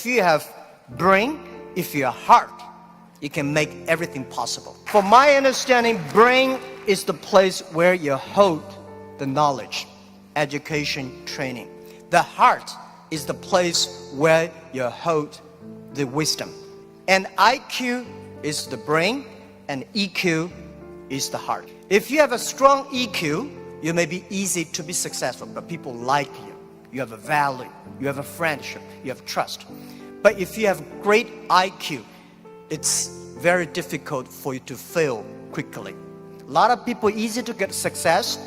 if you have brain, if you have heart, you can make everything possible. From my understanding, brain is the place where you hold the knowledge, education, training. The heart is the place where you hold the wisdom. And IQ is the brain, and EQ is the heart. If you have a strong EQ, you may be easy to be successful, but people like you. You have a value, you have a friendship, you have trust. But if you have great IQ, it's very difficult for you to fail quickly. A lot of people easy to get success,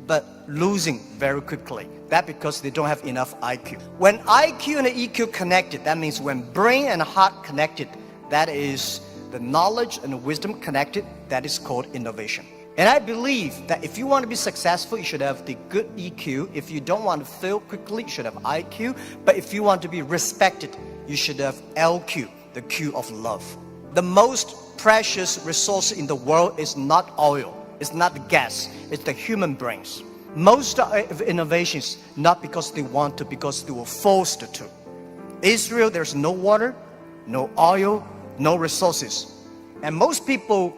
but losing very quickly. That's because they don't have enough IQ. When IQ and EQ connected, that means when brain and heart connected, that is the knowledge and wisdom connected, that is called innovation. And I believe that if you want to be successful, you should have the good EQ. If you don't want to fail quickly, you should have IQ. But if you want to be respected, you should have LQ, the Q of love. The most precious resource in the world is not oil, it's not gas, it's the human brains. Most of innovations, not because they want to, because they were forced to. Israel, there's no water, no oil, no resources. And most people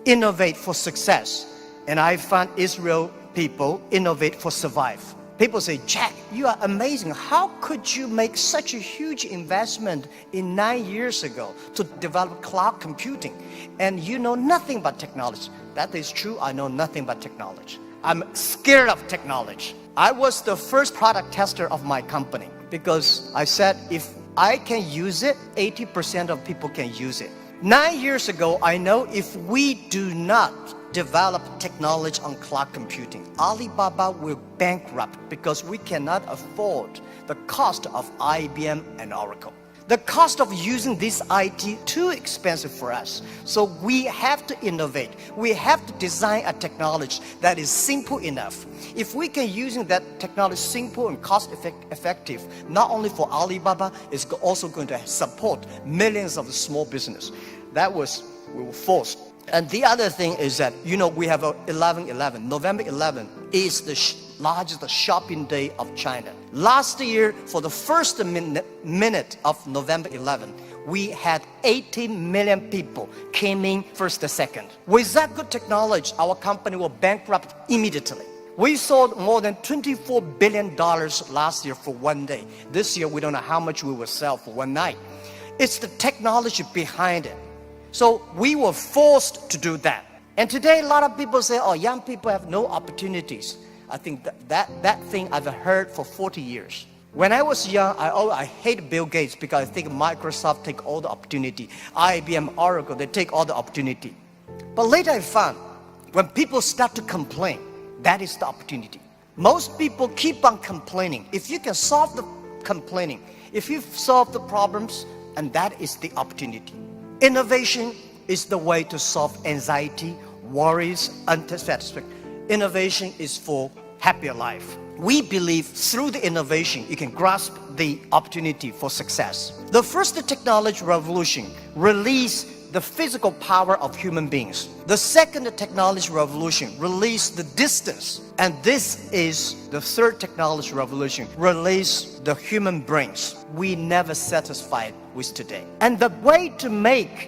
innovate for success. And I find Israel people innovate for survive. People say, Jack, you are amazing. How could you make such a huge investment in 9 years ago to develop cloud computing? And you know nothing about technology. That is true, I know nothing about technology. I'm scared of technology. I was the first product tester of my company because I said, if I can use it, 80% of people can use it. 9 years ago, I know if we do not develop technology on cloud computing, Alibaba will bankrupt because we cannot afford the cost of IBM and Oracle. The cost of using this IT too expensive for us. So we have to innovate. We have to design a technology that is simple enough. If we can use that technology simple and cost effective, not only for Alibaba, it's also going to support millions of small business. We were forced. And the other thing is that, we have 11/11. November 11 is the largest shopping day of China. Last year, for the first minute of November 11, we had 80 million people came in first and second. With that good technology, our company will bankrupt immediately. We sold more than $24 billion last year for one day. This year, we don't know how much we will sell for one night. It's the technology behind it. So we were forced to do that. And today, a lot of people say, young people have no opportunities. I think that thing I've heard for 40 years. When I was young, I hate Bill Gates because I think Microsoft take all the opportunity. IBM, Oracle, they take all the opportunity. But later I found, when people start to complain, that is the opportunity. Most people keep on complaining. If you can solve the complaining, if you solve the problems, and that is the opportunity. Innovation is the way to solve anxiety, worries, unsatisfaction. Innovation is for happier life. We believe through the innovation, you can grasp the opportunity for success. The first technology revolution released the physical power of human beings. The second technology revolution released the distance. And this is the third technology revolution, release the human brains. We never satisfied with today. And the way to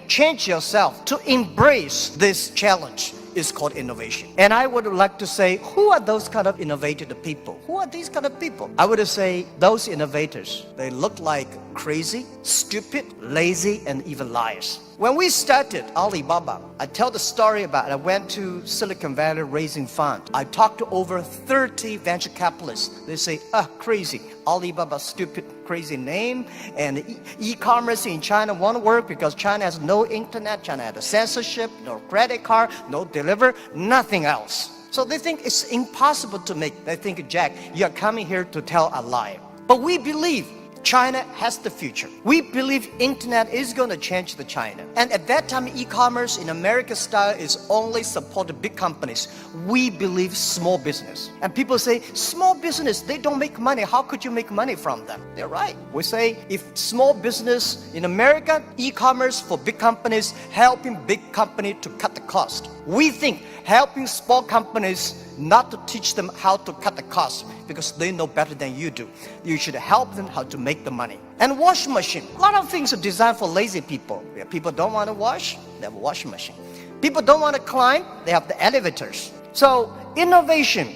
change yourself, to embrace this challenge is called innovation. And I would like to say, who are those kind of innovative people? Who are these kind of people? I would say those innovators, they look like crazy, stupid, lazy, and even liars. When we started Alibaba, I tell the story about I went to Silicon Valley raising fund. I talked to over 30 venture capitalists. They say, crazy. Alibaba, stupid, crazy name. And e-commerce in China won't work because China has no internet, China has a censorship, no credit card, no deliver, nothing else. So they think it's impossible to make. They think, Jack, you're coming here to tell a lie. But we believe China has the future. We believe internet is going to change the China. And at that time, e-commerce in American style is only supported big companies. We believe small business. And people say, small business, they don't make money. How could you make money from them? They're right. We say, if small business in America, e-commerce for big companies, helping big company to cut the cost. We think helping small companies not to teach them how to cut the cost because they know better than you do. You should help them how to make the money. And washing machine. A lot of things are designed for lazy people. People don't want to wash, they have a washing machine. People don't want to climb, they have the elevators. So innovation,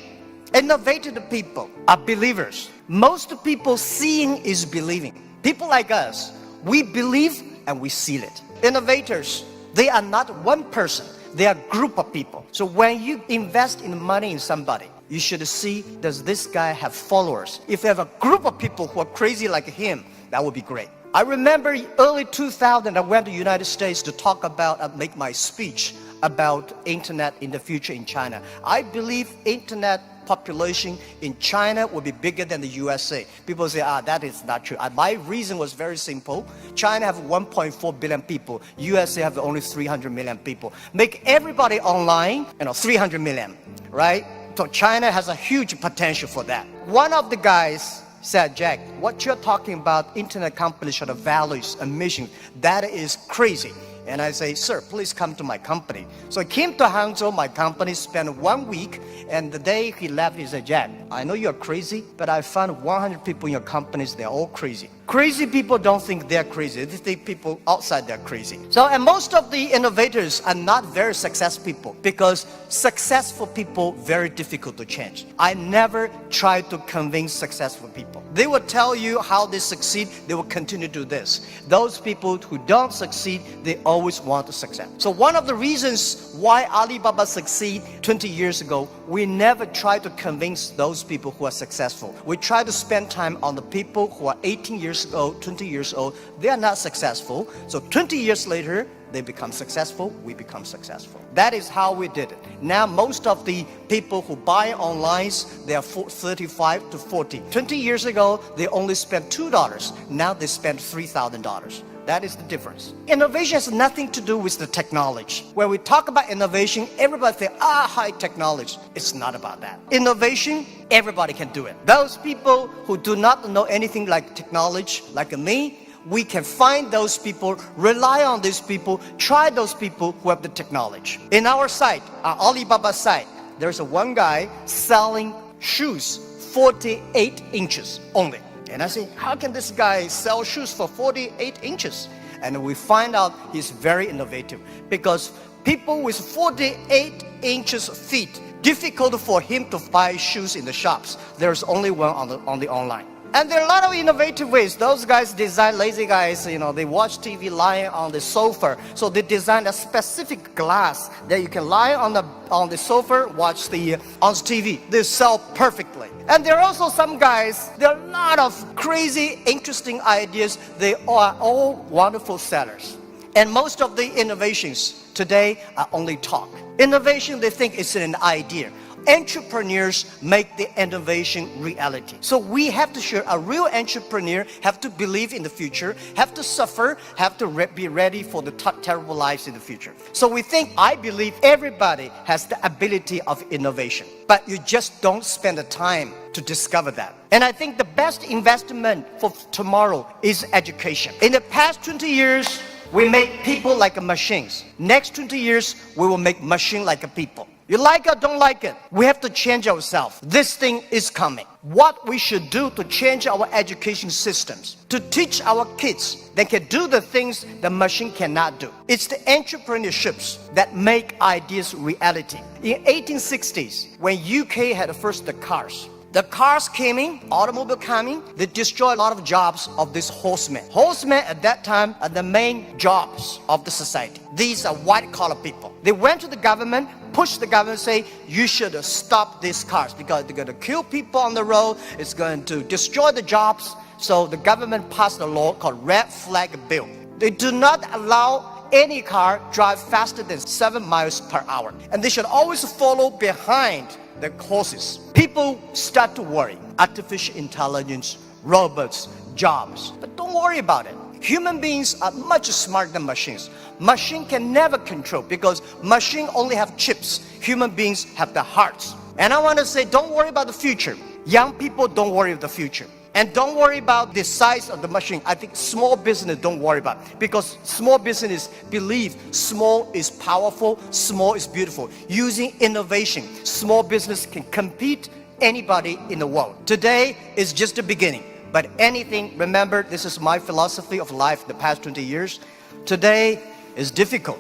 innovative people are believers. Most people seeing is believing. People like us, we believe and we seal it. Innovators, they are not one person, they are a group of people. So when you invest in money in somebody, you should see, does this guy have followers? If you have a group of people who are crazy like him, that would be great. I remember early 2000, I went to the United States to talk about, make my speech about internet in the future in China. I believe internet population in China will be bigger than the USA. People say, that is not true. My reason was very simple. China have 1.4 billion people. USA have only 300 million people. Make everybody online, 300 million, right? So China has a huge potential for that. One of the guys said, Jack, what you're talking about, internet companies should have values and mission, that is crazy. And I say, sir, please come to my company. So I came to Hangzhou, my company, spent 1 week, and the day he left, he said, Jack, I know you're crazy, but I found 100 people in your companies, they're all crazy. Crazy people don't think they're crazy, they think people outside they're crazy. So, and most of the innovators are not very successful people because successful people, very difficult to change. I never try to convince successful people. They will tell you how they succeed, they will continue to do this. Those people who don't succeed, they always want to succeed. So one of the reasons why Alibaba succeed 20 years ago, we never try to convince those people who are successful. We try to spend time on the people who are 18 years old, 20 years old, they are not successful. So 20 years later, they become successful, we become successful. That is how we did it. Now most of the people who buy online, they are 35 to 40. 20 years ago, they only spent $2. Now they spend $3,000. That is the difference. Innovation has nothing to do with the technology. When we talk about innovation, everybody thinks, high technology. It's not about that. Innovation, everybody can do it. Those people who do not know anything like technology, like me, we can find those people, rely on these people, try those people who have the technology. In our site, our Alibaba site, there's one guy selling shoes 48 inches only. And I say, how can this guy sell shoes for 48 inches? And we find out he's very innovative because people with 48 inches feet, difficult for him to buy shoes in the shops. There's only one on the online. And there are a lot of innovative ways. Those guys design, lazy guys, they watch TV lying on the sofa. So they design a specific glass that you can lie on the sofa, watch on TV. They sell perfectly. And there are also some guys, there are a lot of crazy, interesting ideas. They are all wonderful sellers. And most of the innovations today are only talk. Innovation, they think it's an idea. Entrepreneurs make the innovation reality. So we have to share, a real entrepreneur have to believe in the future, have to suffer, have to be ready for the terrible lives in the future. So I believe everybody has the ability of innovation, but you just don't spend the time to discover that. And I think the best investment for tomorrow is education. In the past 20 years, we make people like machines. Next 20 years, we will make machine like people. You like it or don't like it, we have to change ourselves. This thing is coming. What we should do to change our education systems, to teach our kids they can do the things the machine cannot do. It's the entrepreneurships that make ideas reality. In 1860s, when UK had first the cars came in, automobile coming, they destroyed a lot of jobs of these horsemen. Horsemen at that time are the main jobs of the society. These are white-collar people. They went to the government, pushed the government, say, you should stop these cars because they're going to kill people on the road, it's going to destroy the jobs. So the government passed a law called Red Flag Bill. They do not allow any car drive faster than 7 miles per hour. And they should always follow behind the horses. People start to worry. Artificial intelligence, robots, jobs. But don't worry about it. Human beings are much smarter than machines. Machine can never control because machine only have chips. Human beings have the hearts. And I want to say, don't worry about the future. Young people, don't worry about the future. And don't worry about the size of the machine. I think small business don't worry about, because small business believe small is powerful, small is beautiful. Using innovation, small business can compete anybody in the world. Today is just the beginning, but anything, remember, this is my philosophy of life the past 20 years. Today is difficult.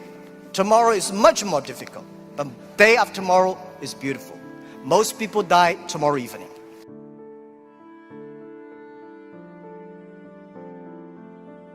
Tomorrow is much more difficult, but day after tomorrow is beautiful. Most people die tomorrow evening.